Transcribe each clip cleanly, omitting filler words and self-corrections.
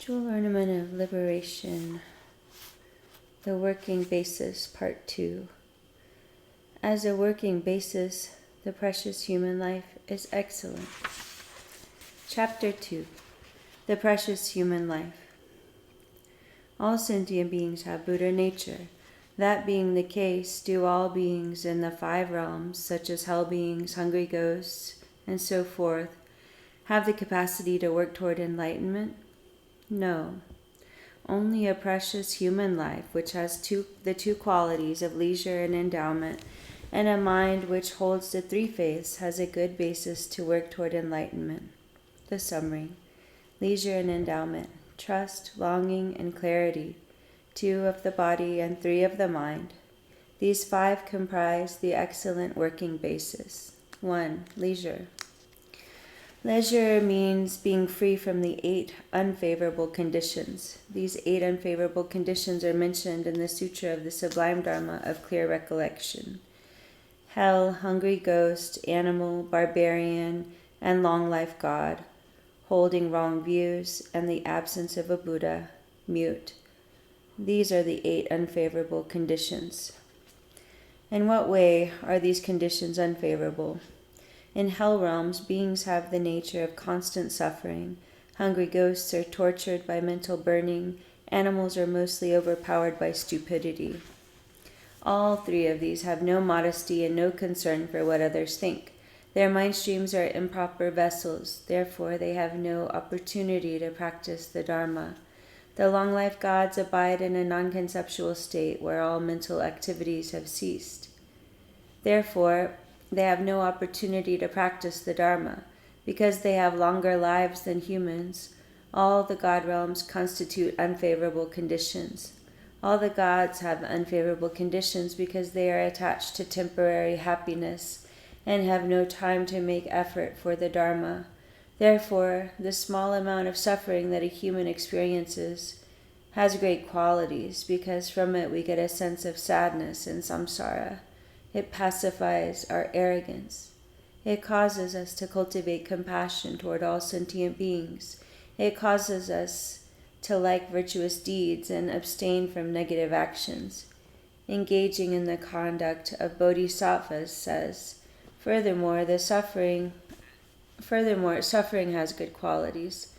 Jewel Ornament of Liberation, the Working Basis, Part 2. As a working basis, the precious human life is excellent. Chapter 2. The Precious Human Life. All sentient beings have Buddha nature. That being the case, do all beings in the 5 realms, such as hell beings, hungry ghosts, and so forth, have the capacity to work toward enlightenment? No. Only a precious human life, which has the two qualities of leisure and endowment, and a mind which holds the 3 faiths, has a good basis to work toward enlightenment. The summary: leisure and endowment, trust, longing, and clarity, 2 of the body and 3 of the mind. These 5 comprise the excellent working basis. 1. Leisure. Leisure means being free from the 8 unfavorable conditions. These 8 unfavorable conditions are mentioned in the Sutra of the Sublime Dharma of Clear Recollection. Hell, hungry ghost, animal, barbarian, and long-life God, holding wrong views, and the absence of a Buddha, mute. These are the 8 unfavorable conditions. In what way are these conditions unfavorable? In hell realms, beings have the nature of constant suffering. Hungry ghosts are tortured by mental burning. Animals are mostly overpowered by stupidity. All 3 of these have no modesty and no concern for what others think. Their mind streams are improper vessels, therefore they have no opportunity to practice the Dharma. The long-life gods abide in a non-conceptual state where all mental activities have ceased. Therefore, they have no opportunity to practice the Dharma. Because they have longer lives than humans, all the God realms constitute unfavorable conditions. All the gods have unfavorable conditions because they are attached to temporary happiness and have no time to make effort for the Dharma. Therefore, the small amount of suffering that a human experiences has great qualities, because from it we get a sense of sadness and samsara. It pacifies our arrogance. It causes us to cultivate compassion toward all sentient beings. It causes us to like virtuous deeds and abstain from negative actions. Engaging in the conduct of bodhisattvas says, Furthermore, suffering has good qualities.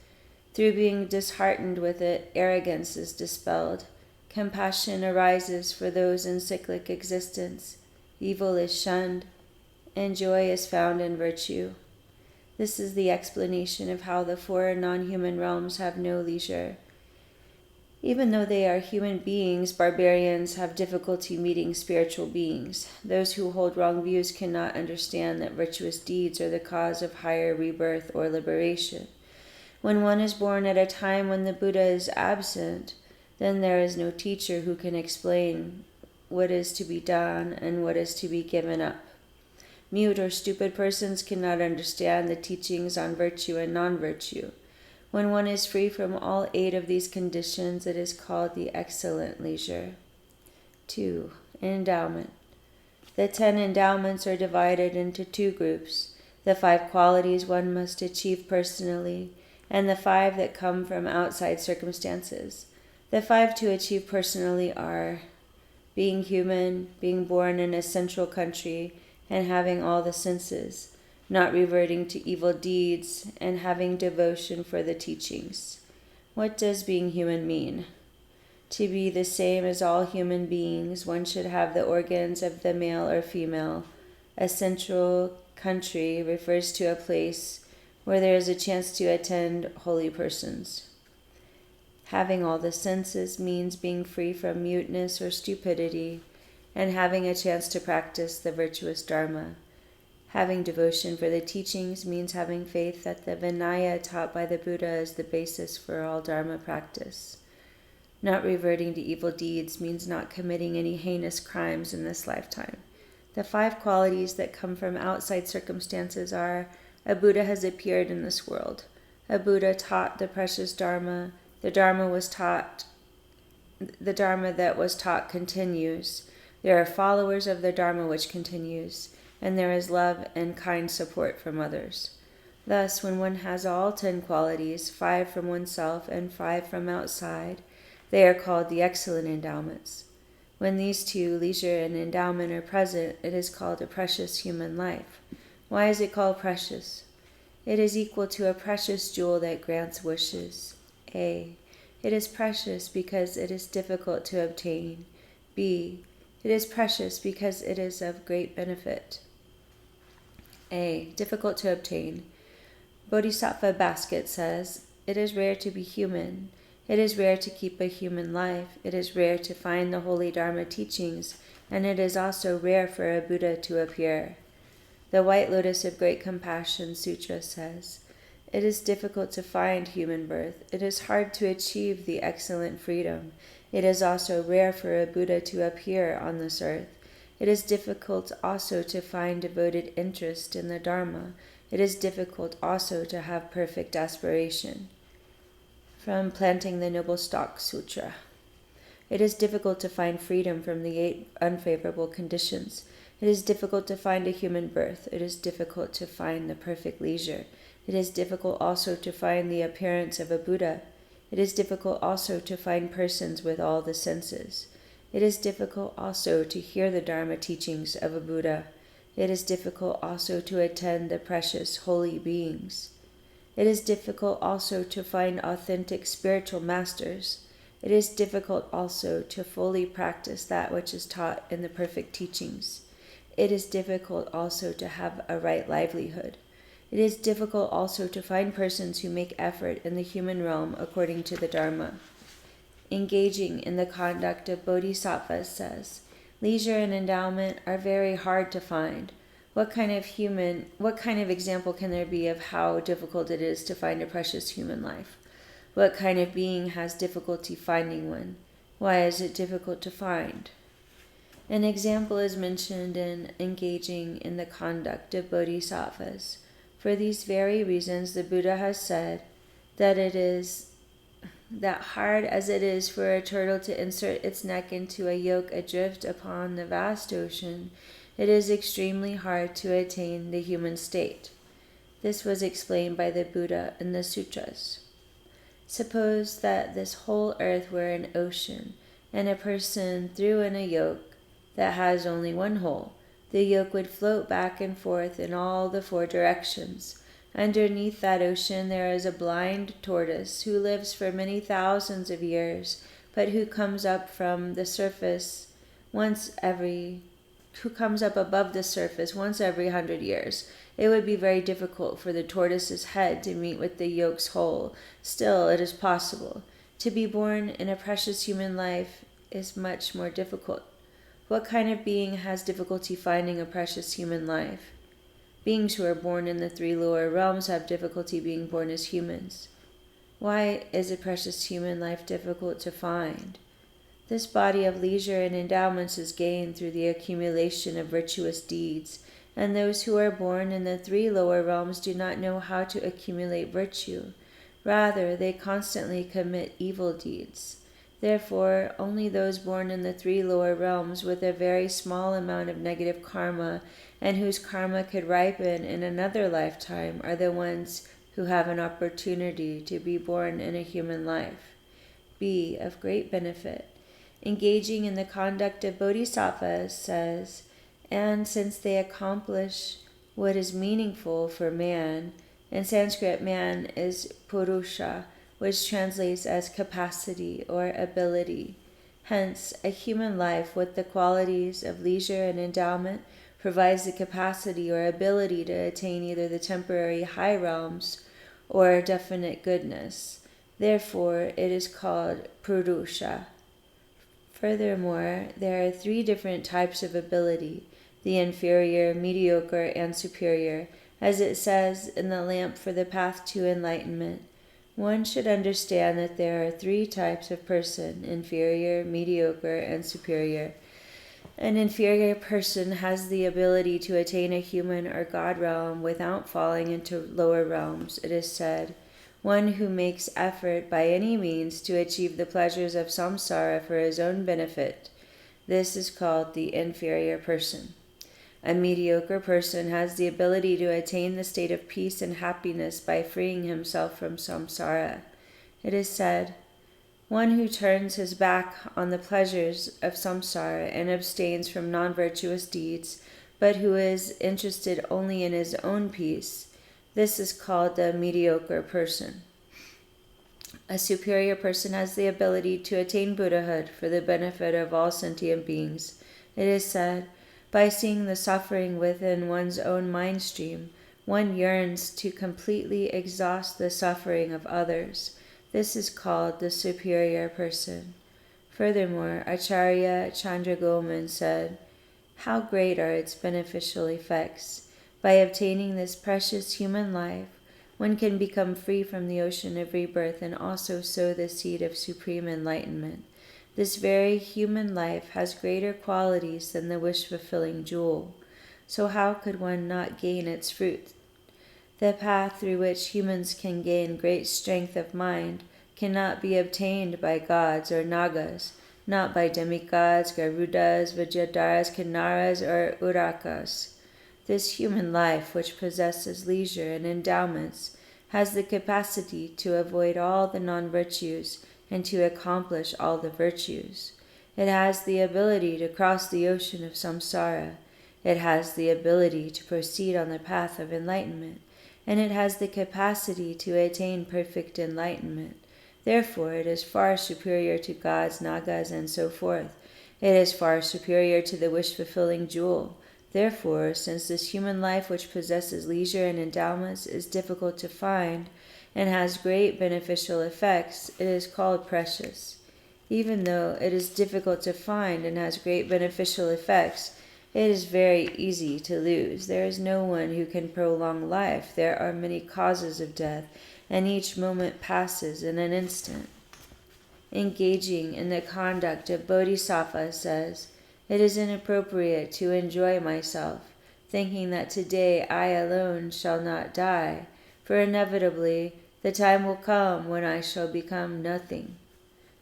Through being disheartened with it, arrogance is dispelled. Compassion arises for those in cyclic existence. Evil is shunned, and joy is found in virtue. This is the explanation of how the 4 non-human realms have no leisure. Even though they are human beings, barbarians have difficulty meeting spiritual beings. Those who hold wrong views cannot understand that virtuous deeds are the cause of higher rebirth or liberation. When one is born at a time when the Buddha is absent, then there is no teacher who can explain what is to be done and what is to be given up. Mute or stupid persons cannot understand the teachings on virtue and non-virtue. When one is free from all 8 of these conditions, it is called the excellent leisure. 2. Endowment. The 10 endowments are divided into 2 groups: the 5 qualities one must achieve personally, and the 5 that come from outside circumstances. The 5 to achieve personally are being human, being born in a central country, and having all the senses, not reverting to evil deeds, and having devotion for the teachings. What does being human mean? To be the same as all human beings, one should have the organs of the male or female. A central country refers to a place where there is a chance to attend holy persons. Having all the senses means being free from muteness or stupidity, and having a chance to practice the virtuous Dharma. Having devotion for the teachings means having faith that the Vinaya taught by the Buddha is the basis for all Dharma practice. Not reverting to evil deeds means not committing any heinous crimes in this lifetime. The 5 qualities that come from outside circumstances are: a Buddha has appeared in this world. A Buddha taught the precious Dharma. The Dharma that was taught continues. There are followers of the Dharma which continues, and there is love and kind support from others. Thus, when one has all 10 qualities, 5 from oneself and 5 from outside, they are called the excellent endowments. When these two, leisure and endowment, are present, it is called a precious human life. Why is it called precious? It is equal to a precious jewel that grants wishes. A. It is precious because it is difficult to obtain. B. It is precious because it is of great benefit. A. Difficult to obtain. Bodhisattva Basket says, "It is rare to be human. It is rare to keep a human life. It is rare to find the holy Dharma teachings, and it is also rare for a Buddha to appear." The White Lotus of Great Compassion Sutra says, "It is difficult to find human birth. It is hard to achieve the excellent freedom. It is also rare for a Buddha to appear on this earth. It is difficult also to find devoted interest in the Dharma. It is difficult also to have perfect aspiration." From Planting the Noble Stock Sutra. It is difficult to find freedom from the 8 unfavorable conditions. It is difficult to find a human birth. It is difficult to find the perfect leisure. It is difficult also to find the appearance of a Buddha. It is difficult also to find persons with all the senses. It is difficult also to hear the Dharma teachings of a Buddha. It is difficult also to attend the precious holy beings. It is difficult also to find authentic spiritual masters. It is difficult also to fully practice that which is taught in the perfect teachings. It is difficult also to have a right livelihood. It is difficult also to find persons who make effort in the human realm according to the Dharma. Engaging in the conduct of bodhisattvas says, "Leisure and endowment are very hard to find. What kind of example can there be of how difficult it is to find a precious human life? What kind of being has difficulty finding one? Why is it difficult to find?" An example is mentioned in engaging in the conduct of bodhisattvas. For these very reasons, the Buddha has said that hard as it is for a turtle to insert its neck into a yoke adrift upon the vast ocean, it is extremely hard to attain the human state. This was explained by the Buddha in the sutras. Suppose that this whole earth were an ocean, and a person threw in a yoke that has only one hole. The yoke would float back and forth in all the 4 directions. Underneath that ocean there is a blind tortoise who lives for many thousands of years, but who comes up above the surface once every 100 years. It would be very difficult for the tortoise's head to meet with the yoke's hole. Still, it is possible. To be born in a precious human life is much more difficult. What kind of being has difficulty finding a precious human life? Beings who are born in the 3 lower realms have difficulty being born as humans. Why is a precious human life difficult to find? This body of leisure and endowments is gained through the accumulation of virtuous deeds, and those who are born in the 3 lower realms do not know how to accumulate virtue. Rather, they constantly commit evil deeds. Therefore, only those born in the 3 lower realms with a very small amount of negative karma and whose karma could ripen in another lifetime are the ones who have an opportunity to be born in a human life. B. Of great benefit. Engaging in the conduct of bodhisattvas says, "And since they accomplish what is meaningful for man," in Sanskrit man is purusha, which translates as capacity or ability. Hence, a human life with the qualities of leisure and endowment provides the capacity or ability to attain either the temporary high realms or definite goodness. Therefore, it is called purusha. Furthermore, there are 3 different types of ability: the inferior, mediocre, and superior, as it says in the Lamp for the Path to Enlightenment. One should understand that there are 3 types of person: inferior, mediocre, and superior. An inferior person has the ability to attain a human or God realm without falling into lower realms. It is said, "One who makes effort by any means to achieve the pleasures of samsara for his own benefit." This is called the inferior person. A mediocre person has the ability to attain the state of peace and happiness by freeing himself from samsara. It is said, one who turns his back on the pleasures of samsara and abstains from non-virtuous deeds, but who is interested only in his own peace, this is called the mediocre person. A superior person has the ability to attain Buddhahood for the benefit of all sentient beings. It is said, by seeing the suffering within one's own mind stream, one yearns to completely exhaust the suffering of others. This is called the superior person. Furthermore, Acharya Chandragoman said, how great are its beneficial effects! By obtaining this precious human life, one can become free from the ocean of rebirth and also sow the seed of supreme enlightenment. This very human life has greater qualities than the wish-fulfilling jewel. So how could one not gain its fruit? The path through which humans can gain great strength of mind cannot be obtained by gods or nagas, not by demigods, garudas, vidyadharas, kinnaras, or urakas. This human life, which possesses leisure and endowments, has the capacity to avoid all the non-virtues and to accomplish all the virtues. It has the ability to cross the ocean of samsara. It has the ability to proceed on the path of enlightenment, and it has the capacity to attain perfect enlightenment. Therefore, it is far superior to gods, nagas, and so forth. It is far superior to the wish-fulfilling jewel. Therefore, since this human life which possesses leisure and endowments is difficult to find and has great beneficial effects, it is called precious. Even though it is difficult to find and has great beneficial effects, it is very easy to lose. There is no one who can prolong life. There are many causes of death, and each moment passes in an instant. Engaging in the conduct of Bodhisattva says, it is inappropriate to enjoy myself, thinking that today I alone shall not die, for inevitably the time will come when I shall become nothing.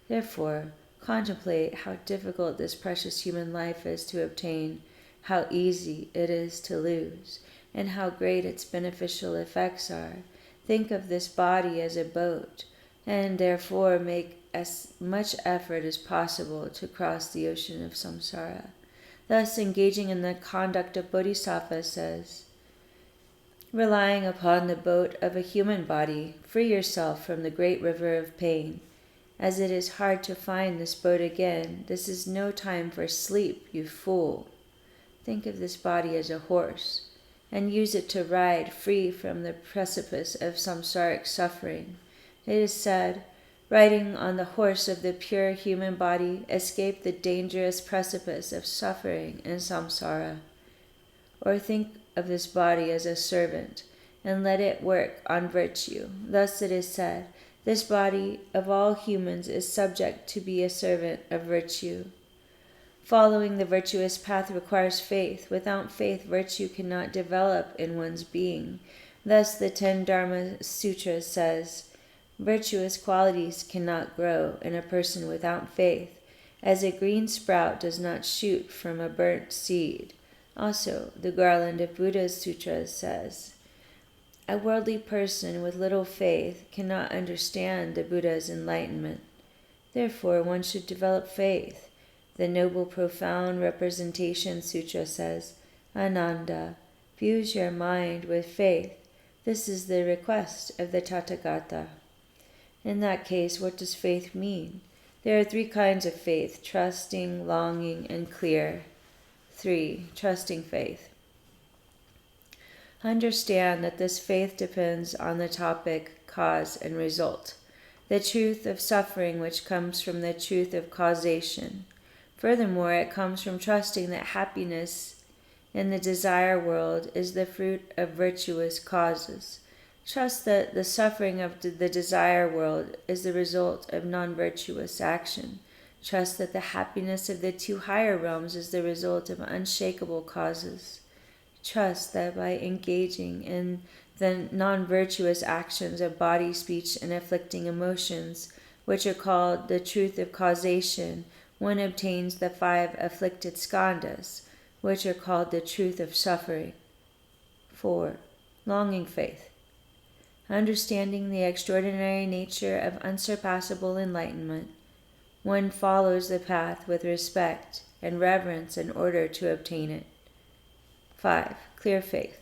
Therefore, contemplate how difficult this precious human life is to obtain, how easy it is to lose, and how great its beneficial effects are. Think of this body as a boat, and therefore make as much effort as possible to cross the ocean of samsara. Thus, engaging in the conduct of Bodhisattva says, relying upon the boat of a human body, free yourself from the great river of pain. As it is hard to find this boat again, this is no time for sleep, you fool. Think of this body as a horse, and use it to ride free from the precipice of samsaric suffering. It is said, riding on the horse of the pure human body, escape the dangerous precipice of suffering in samsara. Or think of this body as a servant, and let it work on virtue. Thus it is said, this body of all humans is subject to be a servant of virtue. Following the virtuous path requires faith. Without faith, virtue cannot develop in one's being. Thus the 10 Dharma Sutras says, virtuous qualities cannot grow in a person without faith, as a green sprout does not shoot from a burnt seed. Also, the Garland of Buddha's Sutras says, a worldly person with little faith cannot understand the Buddha's enlightenment. Therefore, one should develop faith. The Noble Profound Representation Sutra says, Ananda, fuse your mind with faith. This is the request of the Tathagata. In that case, what does faith mean? There are 3 kinds of faith, trusting, longing, and clear. 3. Trusting faith. Understand that this faith depends on the topic, cause, and result, the truth of suffering which comes from the truth of causation. Furthermore, it comes from trusting that happiness in the desire world is the fruit of virtuous causes. Trust that the suffering of the desire world is the result of non-virtuous action. Trust that the happiness of the 2 higher realms is the result of unshakable causes. Trust that by engaging in the non-virtuous actions of body, speech, and afflicting emotions, which are called the truth of causation, one obtains the 5 afflicted skandhas, which are called the truth of suffering. 4. Longing faith. Understanding the extraordinary nature of unsurpassable enlightenment, one follows the path with respect and reverence in order to obtain it. 5. Clear faith.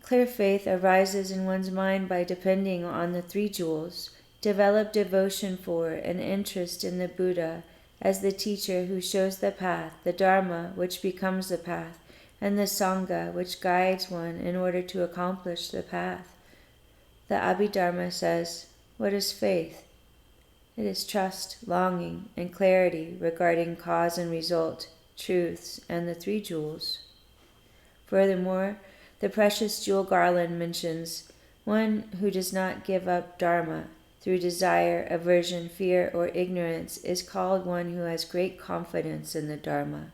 Clear faith arises in one's mind by depending on the three jewels, develop devotion for and interest in the Buddha as the teacher who shows the path, the Dharma which becomes the path, and the Sangha which guides one in order to accomplish the path. The Abhidharma says, what is faith? It is trust, longing, and clarity regarding cause and result, truths, and the three jewels. Furthermore, the precious jewel garland mentions, one who does not give up Dharma through desire, aversion, fear, or ignorance is called one who has great confidence in the Dharma.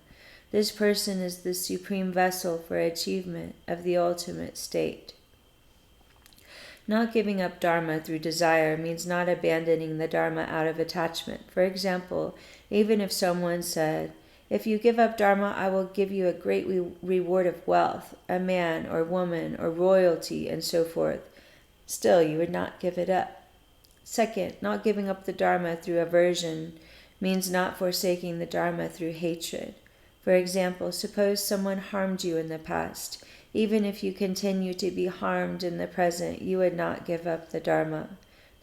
This person is the supreme vessel for achievement of the ultimate state. Not giving up Dharma through desire means not abandoning the Dharma out of attachment. For example, even if someone said, if you give up Dharma, I will give you a great reward of wealth, a man or woman or royalty, and so forth, still you would not give it up. Second, not giving up the Dharma through aversion means not forsaking the Dharma through hatred. For example, suppose someone harmed you in the past. Even if you continue to be harmed in the present, you would not give up the Dharma.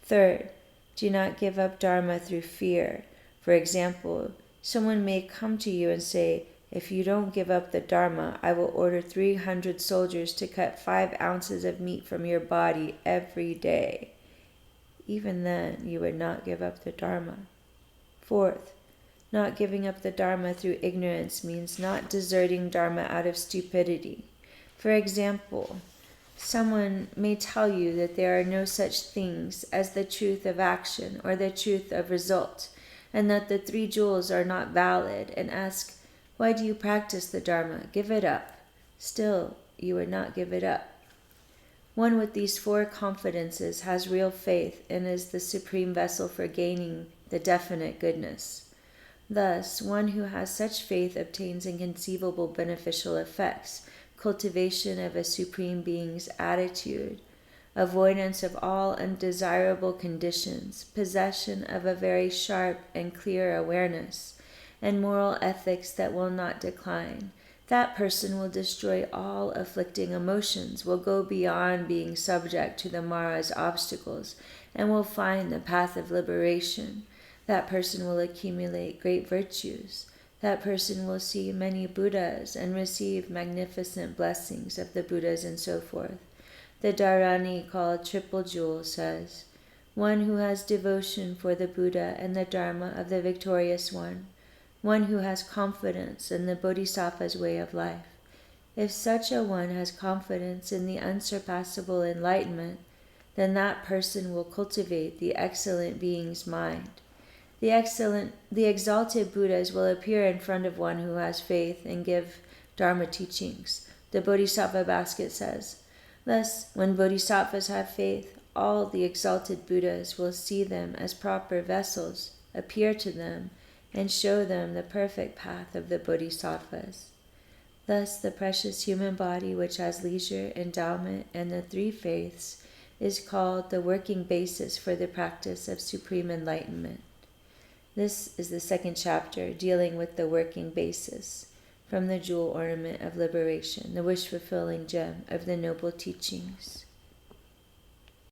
Third, do not give up Dharma through fear. For example, someone may come to you and say, if you don't give up the Dharma, I will order 300 soldiers to cut 5 ounces of meat from your body every day. Even then, you would not give up the Dharma. Fourth, not giving up the Dharma through ignorance means not deserting Dharma out of stupidity. For example, someone may tell you that there are no such things as the truth of action or the truth of result, and that the three jewels are not valid, and ask, why do you practice the Dharma? Give it up. Still, you would not give it up. One with these 4 confidences has real faith and is the supreme vessel for gaining the definite goodness. Thus, one who has such faith obtains inconceivable beneficial effects, cultivation of a supreme being's attitude, avoidance of all undesirable conditions, possession of a very sharp and clear awareness, and moral ethics that will not decline. That person will destroy all afflicting emotions, will go beyond being subject to the Mara's obstacles, and will find the path of liberation. That person will accumulate great virtues. That person will see many Buddhas and receive magnificent blessings of the Buddhas and so forth. The Dharani, called Triple Jewel, says, one who has devotion for the Buddha and the Dharma of the victorious one, one who has confidence in the Bodhisattva's way of life. If such a one has confidence in the unsurpassable enlightenment, then that person will cultivate the excellent being's mind. The exalted Buddhas will appear in front of one who has faith and give Dharma teachings. The Bodhisattva basket says, thus, when Bodhisattvas have faith, all the exalted Buddhas will see them as proper vessels, appear to them, and show them the perfect path of the Bodhisattvas. Thus, the precious human body, which has leisure, endowment, and the 3 faiths, is called the working basis for the practice of supreme enlightenment. This is the 2nd chapter, dealing with the working basis, from the Jewel Ornament of Liberation, the wish-fulfilling gem of the Noble Teachings.